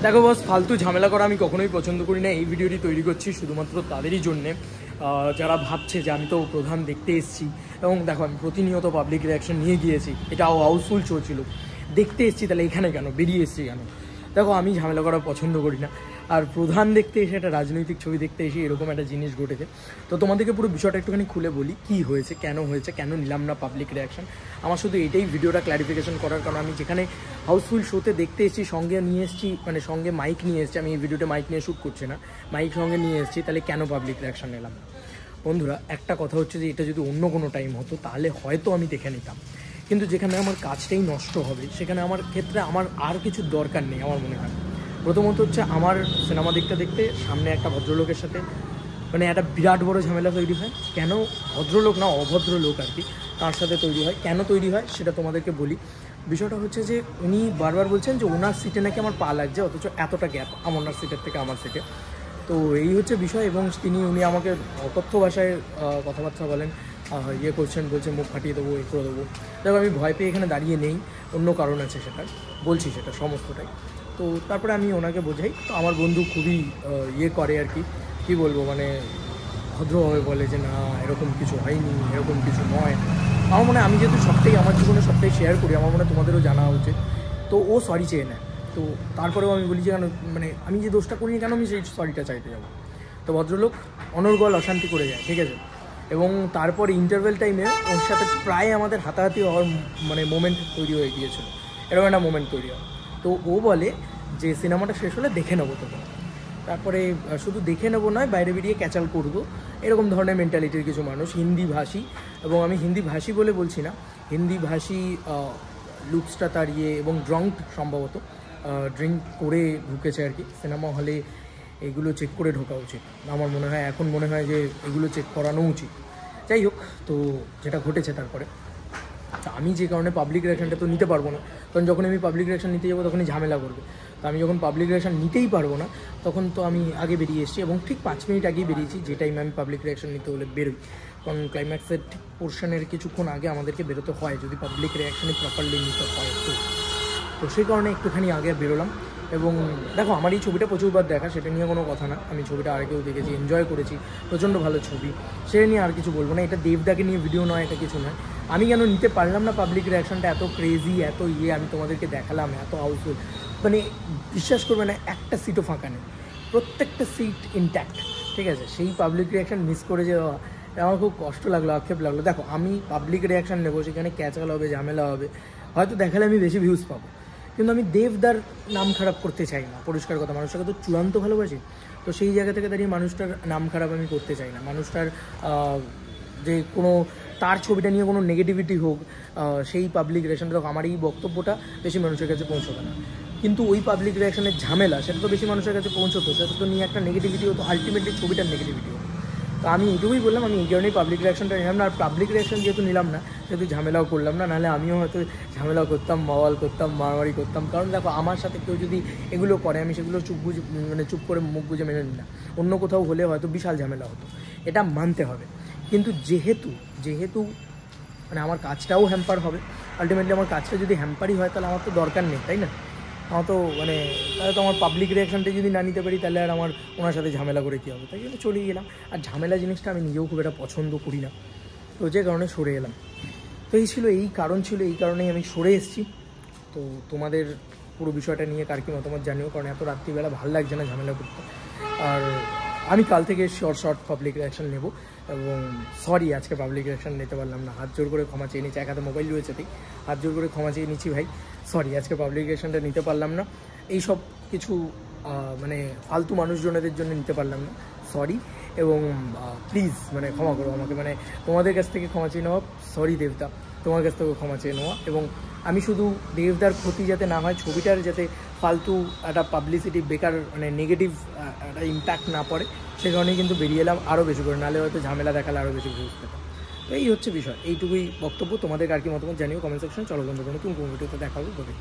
দেখো বস, ফালতু ঝামেলা করা আমি কখনোই পছন্দ করি না। এই ভিডিওটি তৈরি করছি শুধুমাত্র তাদেরই জন্যে যারা ভাবছে যে আমি তো প্রধান দেখতে এসেছি, এবং দেখো আমি প্রতিনিয়ত পাবলিক রিয়াকশন নিয়ে গিয়েছি, এটাও হাউসফুল শো ছিল, দেখতে এসেছি, তাহলে এখানে কেন বেরিয়ে এসেছি কেন? দেখো আমি ঝামেলা করা পছন্দ করি না, আর প্রধান দেখতে এসে একটা রাজনৈতিক ছবি দেখতে এসে এরকম একটা জিনিস ঘটেছে। তো তোমাদেরকে পুরো বিষয়টা একটুখানি খুলে বলি, কী হয়েছে, কেন নিলাম না পাবলিক রিয়াকশন। আমার শুধু এটাই ভিডিওটা ক্ল্যারিফিকেশন করার, কারণ আমি যেখানে হাউসফুল শোতে দেখতে এসেছি, সঙ্গে নিয়ে এসেছি, মানে সঙ্গে মাইক নিয়ে এসেছি, আমি এই ভিডিওতে মাইক নিয়ে শ্যুট করছি না, মাইক সঙ্গে নিয়ে এসেছি, তাহলে কেন পাবলিক রিয়াকশন নিলাম না? বন্ধুরা, একটা কথা হচ্ছে যে এটা যদি অন্য কোনো টাইম হতো তাহলে হয়তো আমি দেখে নিতাম, কিন্তু যেখানে আমার কাজটাই নষ্ট হবে সেখানে আমার ক্ষেত্রে আমার আর কিছু দরকার নেই আমার মনে হয়। প্রথমত হচ্ছে আমার সিনেমা দেখতে দেখতে সামনে একটা ভদ্রলোকের সাথে মানে একটা বিরাট বড় ঝামেলা তৈরি হয়। কেন ভদ্রলোক না, অভদ্র লোক আর কি, তার সাথে তৈরি হয়। কেন তৈরি হয় সেটা তোমাদেরকে বলি। বিষয়টা হচ্ছে যে উনি বারবার বলছেন যে ওনার সিটে নাকি আমার পা লাগছে, অথচ এতটা গ্যাপ আমার সিটের থেকে আমার সিটে। তো এই হচ্ছে বিষয়, এবং উনি আমাকে অকথ্য ভাষায় কথাবার্তা বলেন, করছেন, বলছেন মুখ ফাটিয়ে দেবো, করে দেবো। দেখো আমি ভয় পেয়ে এখানে দাঁড়িয়ে নেই, অন্য কারণ আছে সেটা বলছি, সেটা সমস্তটাই। তো তারপরে আমি ওনাকে বোঝাই, তো আমার বন্ধু খুবই করে আর কি, কী বলবো, মানে ভদ্রভাবে বলে যে না এরকম কিছু হয়নি, এরকম কিছু নয়। আমার মনে হয় আমি যেহেতু সবটাই আমার জীবনে সবটাই শেয়ার করি, আমার মনে হয় তোমাদেরও জানা উচিত। তো ও সরি চেয়ে নেয়, তো তারপরেও আমি বলি যে কেন, মানে আমি যে দোষটা করিনি কেন আমি সেই সরিটা চাইতে যাবো? তো ভদ্রলোক অনর্গল অশান্তি করে যায়, ঠিক আছে। এবং তারপর ইন্টারভেল টাইমে ওর সাথে প্রায় আমাদের হাতাহাতি হওয়ার মানে মোমেন্ট তৈরি হয়ে গিয়েছিল, এরকম একটা মোমেন্ট তৈরি হয়। তো ও বলে যে সিনেমাটা শেষ হলে দেখে নেবো তোকে, তারপরে শুধু দেখে নেবো নয়, বাইরে বেরিয়ে ক্যাচাল করবো, এরকম ধরনের মেন্টালিটির কিছু মানুষ, হিন্দি ভাষী। এবং আমি হিন্দি ভাষী বলে বলছি না, হিন্দি ভাষী লুকসটা তার এবং ড্রাঙ্ক সম্ভবত ড্রিঙ্ক করে ঢুকেছে আর কি সিনেমা হলে। এগুলো চেক করে ঢোকা উচিত আমার মনে হয়, এখন মনে হয় যে এগুলো চেক করানো উচিত। যাই হোক, তো যেটা ঘটেছে তারপরে আমি যে কারণে পাবলিক রিয়াকশানটা তো নিতে পারবো না, কারণ যখন আমি পাবলিক রিয়াকশান নিতে যাবো তখনই ঝামেলা করবে। তো আমি যখন পাবলিক রিয়াকশান নিতেই পারবো না, তখন তো আমি আগে বেরিয়ে এসেছি, এবং ঠিক 5 মিনিট আগেই বেরিয়েছি, যে টাইমে আমি পাবলিক রিয়াকশান নিতে হলে বেরোই। কারণ ক্লাইম্যাক্সের ঠিক পোর্শনের কিছুক্ষণ আগে আমাদেরকে বেরোতে হয় যদি পাবলিক রিয়াকশানে প্রপারলি নিতে হয়। তো সেই কারণে একটুখানি আগে বেরোলাম। এবং দেখো আমার এই ছবিটা প্রচুরবার দেখা, সেটা নিয়ে কোনো কথা না, আমি ছবিটা আগেও দেখেছি, এনজয় করেছি, প্রচণ্ড ভালো ছবি, সেটা নিয়ে আর কিছু বলবো না। এটা দেবদাকে নিয়ে ভিডিও নয়, এটা কিছু নয়। আমি কেন নিতে পারলাম না পাবলিক রিয়াকশানটা, এত ক্রেজি, এত আমি তোমাদেরকে দেখালাম, এত হাউসফুল, মানে বিশ্বাস করবে না একটা সিটও ফাঁকা নেই, প্রত্যেকটা সিট ইনট্যাক্ট, ঠিক আছে। সেই পাবলিক রিয়াকশান মিস করে যাওয়া আমার খুব কষ্ট লাগলো, আক্ষেপ লাগলো। দেখো আমি পাবলিক রিয়াকশান নেবো, সেখানে ক্যাচাল হবে, ঝামেলা হবে, হয়তো দেখালে আমি বেশি ভিউজ পাবো, কিন্তু আমি দেবদার নাম খারাপ করতে চাই না। পরিষ্কার কথা, মানুষটাকে তো চূড়ান্ত ভালোবাসি, তো সেই জায়গা থেকে দাঁড়িয়ে মানুষটার নাম খারাপ আমি করতে চাই না। মানুষটার যে কোনো তার ছবিটা নিয়ে কোনো নেগেটিভিটি হোক, সেই পাবলিক রিয়াকশানটা, দেখো আমার এই বক্তব্যটা বেশি মানুষের কাছে পৌঁছবে না, কিন্তু ওই পাবলিক রিয়াকশানের ঝামেলা সেটা তো বেশি মানুষের কাছে পৌঁছতো, সেটা তো নিয়ে একটা নেগেটিভিটি হতো, আলটিমেটলি ছবিটার নেগেটিভিটি হতো। তো আমি এইটুকুই বললাম, আমি এই কারণেই পাবলিক রিয়াকশানটা নিলাম না। আর পাবলিক রিয়াকশান যেহেতু নিলাম না, সেহেতু ঝামেলাও করলাম না, নাহলে আমিও হয়তো ঝামেলাও করতাম, মাওয়াল করতাম, মারামারি করতাম। কারণ দেখো আমার সাথে কেউ যদি এগুলো করে, আমি সেগুলো চুপ করে মুখ বুঝে মেনে নিই না। অন্য কোথাও হলে হয়তো বিশাল ঝামেলা হতো, এটা মানতে হবে। কিন্তু যেহেতু মানে আমার কাজটাও হ্যাম্পার হবে, আলটিমেটলি আমার কাজটা যদি হ্যাম্পারই হয় তাহলে আমার তো দরকার নেই, তাই না? আমার তো মানে তাহলে তো আমার পাবলিক রিয়াকশানটা যদি না নিতে পারি, তাহলে আর আমার ওনার সাথে ঝামেলা করে কী হবে? তাই জন্য চলেই গেলাম। আর ঝামেলা জিনিসটা আমি নিজেও খুব একটা পছন্দ করি না, তো যে কারণে সরে এলাম। তো এই কারণেই আমি সরে এসেছি। তো তোমাদের পুরো বিষয়টা নিয়ে কার কী মতামত জানিও, কারণ এত রাত্রিবেলা ভালো লাগছে না ঝামেলা করতে। আর আমি কাল থেকে শর্ট পাবলিক রিয়াকশান নেব, এবং সরি আজকে পাবলিক রিয়াকশান নিতে পারলাম না, হাত জোর করে ক্ষমা চেয়ে নিচ্ছি, এক হাতে মোবাইল রয়েছে, তাই হাত জোর করে ক্ষমা চেয়ে নিচ্ছি ভাই, সরি আজকে পাবলিক রিয়াকশানটা নিতে পারলাম না। এইসব কিছু মানে ফালতু মানুষজনেদের জন্য নিতে পারলাম না, সরি। এবং প্লিজ মানে ক্ষমা করো আমাকে, মানে তোমাদের কাছ থেকে ক্ষমা চেয়ে নেওয়া, সরি দেবদা, তোমার কাছ থেকেও ক্ষমা চেয়ে নেওয়া। এবং আমি শুধু দেবদার ক্ষতি যাতে না হয়, ছবিটার যাতে ফালতু একটা পাবলিসিটি, বেকার মানে নেগেটিভ একটা ইম্প্যাক্ট না পড়ে, সে কারণেই কিন্তু বেরিয়ে এলাম আরও বেশি করে, নাহলে হয়তো ঝামেলা দেখালে আরও বেশি ভিউজ পেতাম। তো এই হচ্ছে বিষয়, এইটুকুই বক্তব্য। তোমাদের আর কি মতামত জানিও কমেন্ট সেকশন। চলো বন্ধুরা, নতুন কোনো ভিডিওতে দেখা হবে।